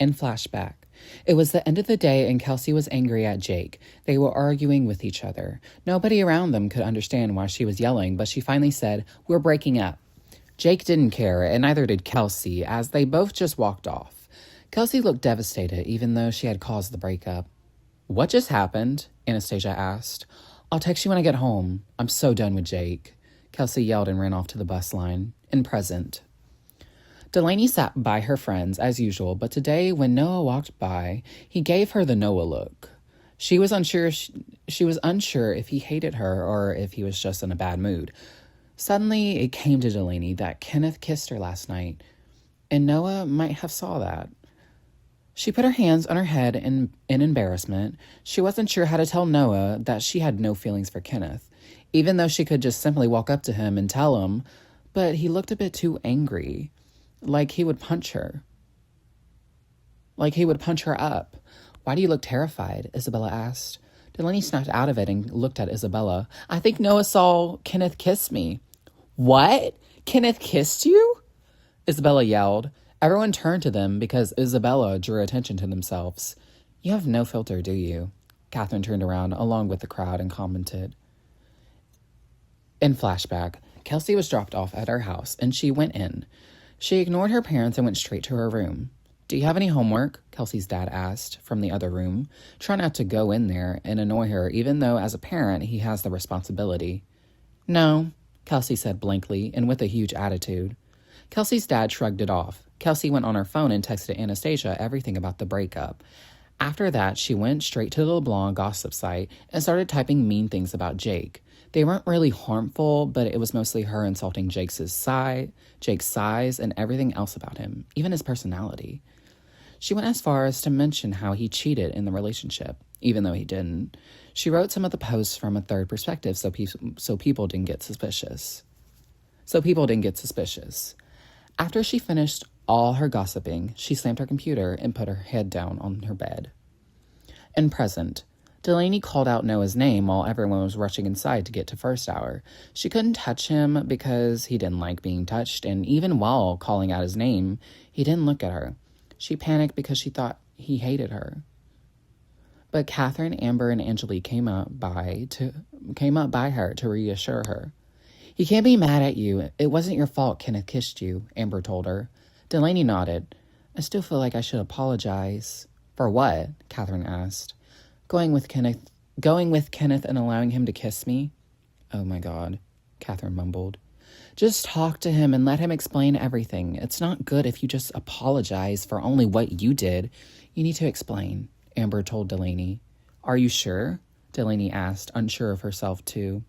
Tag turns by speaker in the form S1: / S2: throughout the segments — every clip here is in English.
S1: In flashback. It was the end of the day and Kelsey was angry at Jake. They were arguing with each other. Nobody around them could understand why she was yelling, but she finally said, "We're breaking up." Jake didn't care, and neither did Kelsey, as they both just walked off. Kelsey looked devastated, even though she had caused the breakup. "What just happened?" Anastasia asked. "I'll text you when I get home. I'm so done with Jake," Kelsey yelled and ran off to the bus line. In present. Delaney sat by her friends as usual, but today when Noah walked by, he gave her the Noah look. She was unsure if he hated her or if he was just in a bad mood. Suddenly, it came to Delaney that Kenneth kissed her last night, and Noah might have saw that. She put her hands on her head in embarrassment. She wasn't sure how to tell Noah that she had no feelings for Kenneth, even though she could just simply walk up to him and tell him, but he looked a bit too angry. Like he would punch her. Like he would punch her up. "Why do you look terrified?" Isabella asked. Delaney snapped out of it and looked at Isabella. "I think Noah saw Kenneth kiss me." "What? Kenneth kissed you?" Isabella yelled. Everyone turned to them because Isabella drew attention to themselves. "You have no filter, do you?" Catherine turned around along with the crowd and commented. In flashback, Kelsey was dropped off at her house and she went in. She ignored her parents and went straight to her room. "Do you have any homework?" Kelsey's dad asked from the other room. Try not to go in there and annoy her, even though as a parent he has the responsibility. "No," Kelsey said blankly and with a huge attitude. Kelsey's dad shrugged it off. Kelsey went on her phone and texted Anastasia everything about the breakup. After that, she went straight to the LeBlanc gossip site and started typing mean things about Jake. They weren't really harmful, but it was mostly her insulting Jake's size, and everything else about him, even his personality. She went as far as to mention how he cheated in the relationship, even though he didn't. She wrote some of the posts from a third perspective so people didn't get suspicious. After she finished all her gossiping, she slammed her computer and put her head down on her bed. In present, Delaney called out Noah's name while everyone was rushing inside to get to first hour. She couldn't touch him because he didn't like being touched, and even while calling out his name, he didn't look at her. She panicked because she thought he hated her. But Catherine, Amber, and Angelique came up by her to reassure her. "He can't be mad at you. It wasn't your fault Kenneth kissed you," Amber told her. Delaney nodded. "I still feel like I should apologize." "For what?" Catherine asked. Going with Kenneth and allowing him to kiss me?" "Oh my God," Catherine mumbled. "Just talk to him and let him explain everything. It's not good if you just apologize for only what you did. You need to explain," Amber told Delaney. "Are you sure?" Delaney asked, unsure of herself too.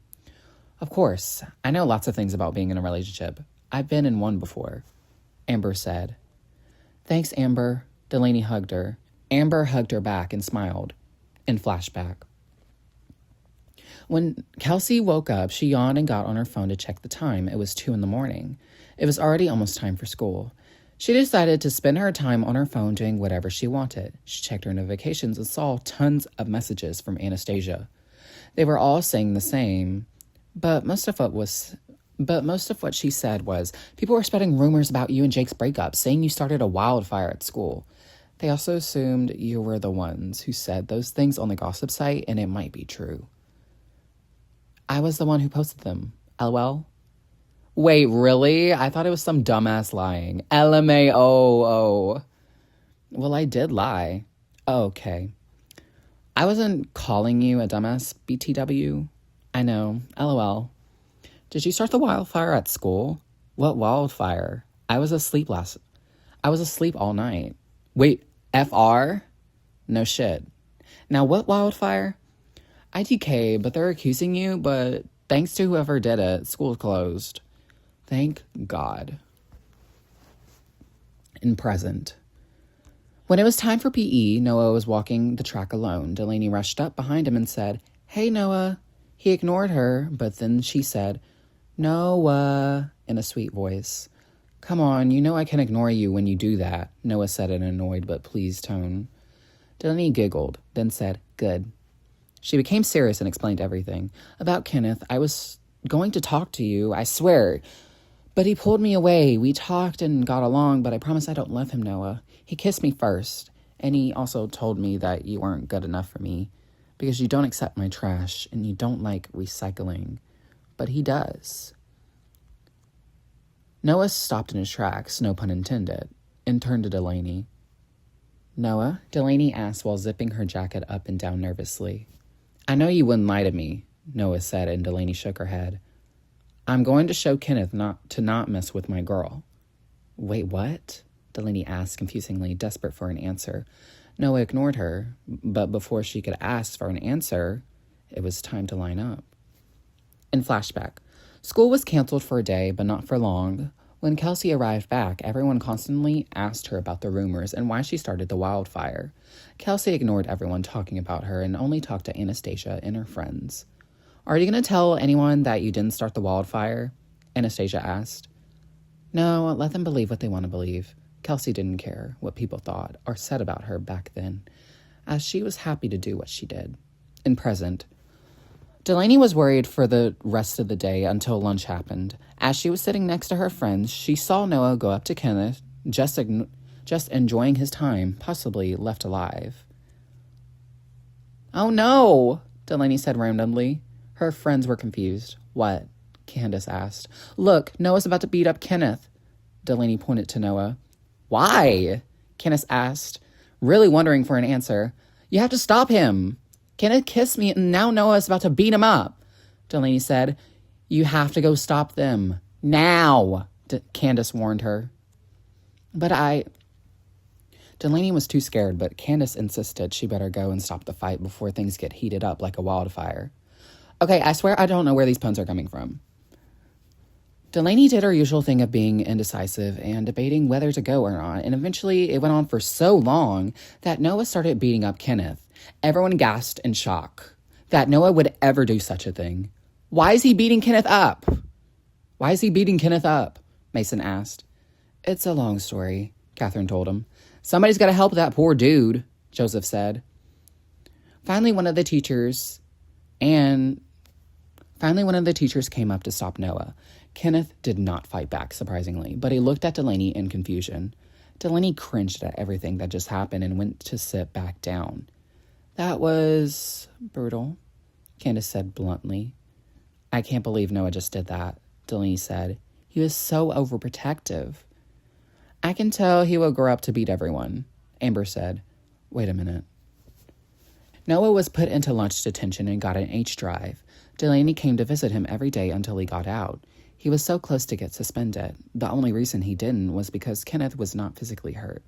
S1: "Of course. I know lots of things about being in a relationship. I've been in one before," Amber said. "Thanks, Amber." Delaney hugged her. Amber hugged her back and smiled. In flashback. When Kelsey woke up, she yawned and got on her phone to check the time. It was 2 a.m. It was already almost time for school. She decided to spend her time on her phone doing whatever she wanted. She checked her notifications and saw tons of messages from Anastasia. They were all saying the same, but most of what she said was, "People were spreading rumors about you and Jake's breakup, saying you started a wildfire at school. They also assumed you were the ones who said those things on the gossip site, and it might be true." "I was the one who posted them. LOL." "Wait, really? I thought it was some dumbass lying. LMAO. Well, I did lie." "Oh, okay. I wasn't calling you a dumbass, BTW. I know. LOL. Did you start the wildfire at school?" "What wildfire? I was asleep all night." "Wait, FR? No shit. Now what wildfire?" "ITK, but they're accusing you, but thanks to whoever did it, school's closed." "Thank God." In present. When it was time for PE, Noah was walking the track alone. Delaney rushed up behind him and said, "Hey, Noah." He ignored her, but then she said, "Noah," in a sweet voice. "Come on, you know I can ignore you when you do that," Noah said in an annoyed but pleased tone. Delaney giggled, then said, "Good." She became serious and explained everything. "About Kenneth, I was going to talk to you, I swear. But he pulled me away. We talked and got along, but I promise I don't love him, Noah. He kissed me first, and he also told me that you weren't good enough for me because you don't accept my trash and you don't like recycling. But he does. Noah stopped in his tracks, no pun intended, and turned to Delaney. Noah, Delaney asked while zipping her jacket up and down nervously. I know you wouldn't lie to me, Noah said, and Delaney shook her head. I'm going to show Kenneth not to mess with my girl. Wait, what? Delaney asked confusingly, desperate for an answer. Noah ignored her, but before she could ask for an answer, it was time to line up. In flashback, school was canceled for a day, but not for long. When Kelsey arrived back, everyone constantly asked her about the rumors and why she started the wildfire. Kelsey ignored everyone talking about her and only talked to Anastasia and her friends. Are you going to tell anyone that you didn't start the wildfire? Anastasia asked. No, let them believe what they want to believe. Kelsey didn't care what people thought or said about her back then, as she was happy to do what she did. In present, Delaney was worried for the rest of the day until lunch happened. As she was sitting next to her friends, she saw Noah go up to Kenneth, just enjoying his time, possibly left alive. Oh no, Delaney said randomly. Her friends were confused. What? Candace asked. Look, Noah's about to beat up Kenneth. Delaney pointed to Noah. Why? Candace asked, really wondering for an answer. You have to stop him. Kenneth kissed me and now Noah's about to beat him up. Delaney said, you have to go stop them. Now, Candace warned her. Delaney was too scared, but Candace insisted she better go and stop the fight before things get heated up like a wildfire. Okay, I swear I don't know where these puns are coming from. Delaney did her usual thing of being indecisive and debating whether to go or not, and eventually it went on for so long that Noah started beating up Kenneth. Everyone gasped in shock that Noah would ever do such a thing. Why is he beating Kenneth up? Why is he beating Kenneth up? Mason asked. It's a long story, Catherine told him. Somebody's got to help that poor dude, Joseph said. Finally, one of the teachers came up to stop Noah. Kenneth did not fight back, surprisingly, but he looked at Delaney in confusion. Delaney cringed at everything that just happened and went to sit back down. That was brutal, Candace said bluntly. I can't believe Noah just did that, Delaney said. He was so overprotective. I can tell he will grow up to beat everyone, Amber said. Wait a minute. Noah was put into lunch detention and got an H drive. Delaney came to visit him every day until he got out. He was so close to get suspended. The only reason he didn't was because Kenneth was not physically hurt.